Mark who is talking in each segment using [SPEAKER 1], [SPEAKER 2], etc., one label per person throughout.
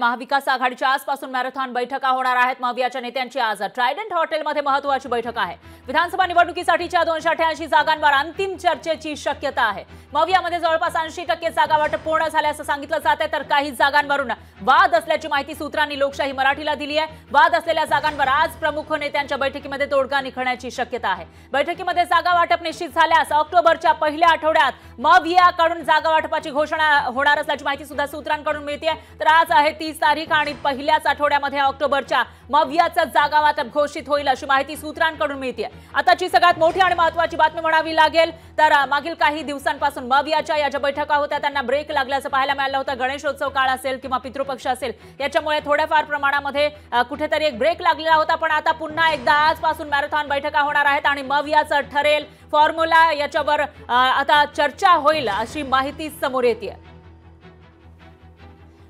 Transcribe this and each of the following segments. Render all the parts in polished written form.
[SPEAKER 1] महाविकास आघाडीच्या आजपासून मॅरेथॉन बैठका होणार आहेत। मवियाच्या नेत्यांची आज ट्रायडंट हॉटेलमध्ये महत्त्वाची बैठक आहे। विधानसभा निवडणुकीसाठीच्या 288 जागांवर अंतिम चर्चेची शक्यता आहे। मवियामध्ये जवळपास 80% जागा वाटप पूर्ण झाल्याचं सांगितलं जाते, तर काही जागांवरून वाद असल्याची माहिती सूत्रांनी लोकशाही मराठीला दिली आहे। वाद असलेल्या जागांवर आज प्रमुख नेत्यांच्या बैठकीमध्ये तोडगा निघण्याची शक्यता आहे। बैठकीमध्ये जागा वाटप निश्चित झाल्यास ऑक्टोबरच्या पहिल्या आठवड्यात मवियाकडून जागा वाटपाची घोषणा होणार असल्याची माहिती सुद्धा सूत्रांकडून मिळते। तर आज आहे 30 तारीख आणि पहिल्याच आठवड्यामध्ये ऑक्टोबरच्या मवियाचं जागा वाटप घोषित होईल अशी माहिती सूत्रांकडून मिळते। आताची सगळ्यात मोठी आणि महत्त्वाची बातमी म्हणावी लागेल तर मागील काही दिवसांपासून मवियाच्या या ज्या बैठका होत्या त्यांना ब्रेक लागल्याचं पाहायला मिळालं होतं। गणेशोत्सव काळ असेल किंवा पितृपक्ष असेल याच्यामुळे थोड्याफार प्रमाणामध्ये कुठेतरी एक ब्रेक लागलेला होता, पण आता पुन्हा एकदा आजपासून मॅरेथॉन बैठका होणार आहेत आणि मवियाचं ठरेल फॉर्म्युला याच्यावर आता चर्चा होईल अशी माहिती समोर येते।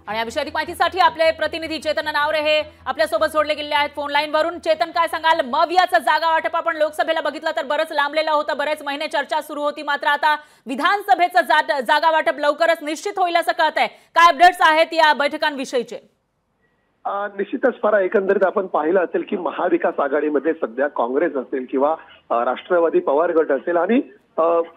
[SPEAKER 1] आणि या विषयाची माहितीसाठी आपले प्रतिनिधी चेतन नावरे हे आपल्या सोबत जोडले गेले आहेत फोन लाईन वरून। चेतन, काय सांगाल? मवियाचं जागा वाटप आपण लोकसभेला बघितलं तर बरंच लांबलेलं होतं, बरेच महिने चर्चा सुरू होती, मात्र आता विधानसभेचं जागा वाटप लवकरच निश्चित होईल असं कळतंय। काय अपडेट्स आहेत या बैठकांविषयीचे?
[SPEAKER 2] निश्चितच फार एकंदरीत आपण पाहिलं असेल की महाविकास आघाडीमध्ये सध्या काँग्रेस असेल किंवा राष्ट्रवादी पवार गट असेल आणि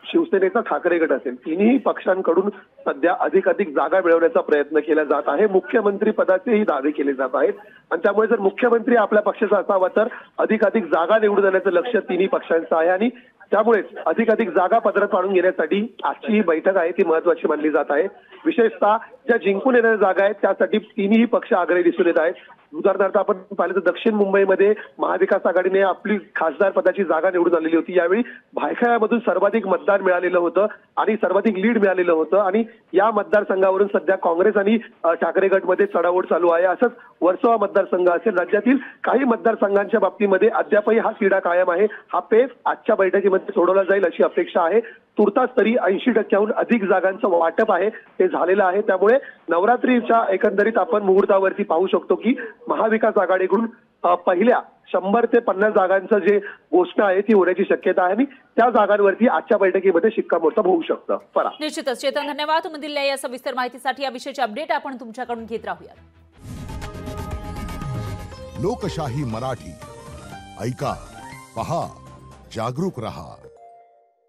[SPEAKER 2] शिवसेनेचा ठाकरे गट असेल, तिन्ही पक्षांकडून सध्या अधिकाधिक जागा मिळवण्याचा प्रयत्न केला जात आहे। मुख्यमंत्री पदाचेही दावे केले जात आहेत आणि त्यामुळे जर मुख्यमंत्री आपल्या पक्षाचा असावा तर अधिकाधिक जागा निवडून देण्याचं लक्ष तिन्ही पक्षांचं आहे आणि त्यामुळेच अधिकाधिक जागा पदरात पाडून घेण्यासाठी आजची ही बैठक आहे ती महत्त्वाची मानली जात आहे। विशेषतः ज्या जिंकून येणाऱ्या जागा आहेत त्यासाठी तिन्ही पक्ष आग्रही दिसून येत आहेत। उदाहरणार्थ आपण पाहिलं तर दक्षिण मुंबईमध्ये महाविकास आघाडीने आपली खासदार पदाची जागा निवडून आलेली होती। यावेळी भायखळ्यामधून सर्वाधिक मतदान मिळालेलं होतं आणि सर्वाधिक लीड मिळालेलं होतं आणि या मतदारसंघावरून सध्या काँग्रेस आणि ठाकरे गटमध्ये चढाओढ चालू आहे। असंच वर्सोवा मतदारसंघ असेल, राज्यातील काही मतदारसंघांच्या बाबतीमध्ये अद्यापही हा तिढा कायम आहे। हा पेच आजच्या बैठकीमध्ये सोडवला जाईल अशी अपेक्षा आहे। तुर्तास तरी 80%हून अधिक जागांचं वाटप आहे ते झालेलं आहे। त्यामुळे नवरात्रीच्या एकंदरीत आपण मुहूर्तावरती पाहू शकतो की महाविकास आघाडीकडून पहिल्या 100 ते 50 जागांचं जे घोषणा आहे ती होण्याची शक्यता आहे आणि त्या जागांवरती आजच्या बैठकीमध्ये शिक्कामोर्तब होऊ शकतं। फरा
[SPEAKER 1] निश्चितच चेतन, धन्यवाद तुम्ही दिलेल्या या सविस्तर माहितीसाठी। या विषयाची अपडेट आपण तुमच्याकडून घेत राहूया।
[SPEAKER 3] लोकशाही मराठी ऐका, पहा, जागरूक रहा।